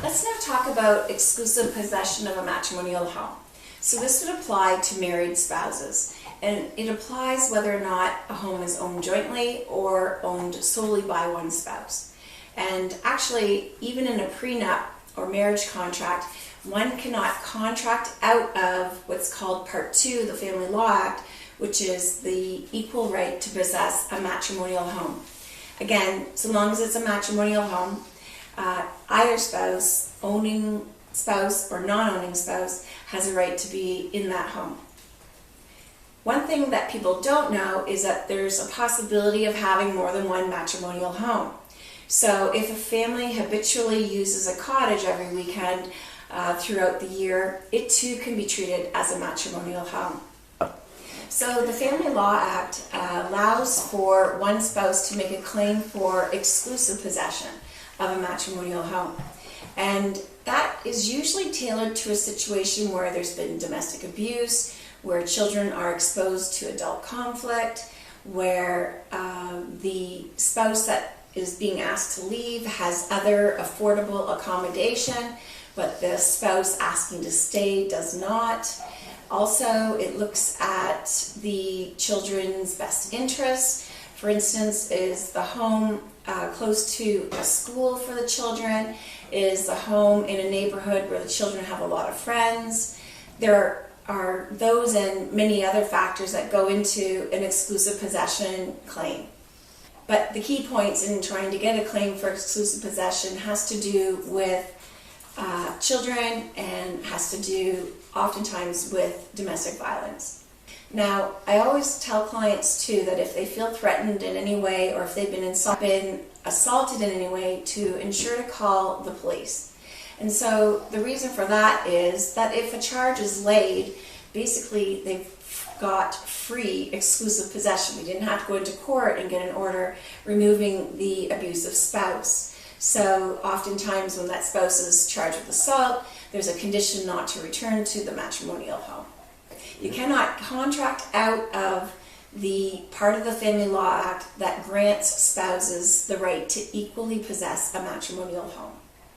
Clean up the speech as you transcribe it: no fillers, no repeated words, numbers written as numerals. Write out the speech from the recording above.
Let's now talk about exclusive possession of a matrimonial home. So this would apply to married spouses, and it applies whether or not a home is owned jointly or owned solely by one spouse. And actually, even in a prenup or marriage contract, one cannot contract out of what's called Part 2 of the Family Law Act, which is the equal right to possess a matrimonial home. Again, so long as it's a matrimonial home, either spouse, owning spouse or non-owning spouse, has a right to be in that home. One thing that people don't know is that there's a possibility of having more than one matrimonial home. So if a family habitually uses a cottage every weekend throughout the year, it too can be treated as a matrimonial home. So the Family Law Act allows for one spouse to make a claim for exclusive possession of a matrimonial home. And that is usually tailored to a situation where there's been domestic abuse, where children are exposed to adult conflict, where the spouse that is being asked to leave has other affordable accommodation, but the spouse asking to stay does not. Also, it looks at the children's best interests. For instance, is the home close to a school for the children? Is the home in a neighborhood where the children have a lot of friends? There are those and many other factors that go into an exclusive possession claim. But the key points in trying to get a claim for exclusive possession has to do with children and has to do oftentimes with domestic violence. Now, I always tell clients too that if they feel threatened in any way or if they've been assaulted in any way, to ensure to call the police. And so the reason for that is that if a charge is laid, basically they've got free exclusive possession. We didn't have to go into court and get an order removing the abusive spouse. So oftentimes when that spouse is charged with assault, there's a condition not to return to the matrimonial home. You cannot contract out of the part of the Family Law Act that grants spouses the right to equally possess a matrimonial home.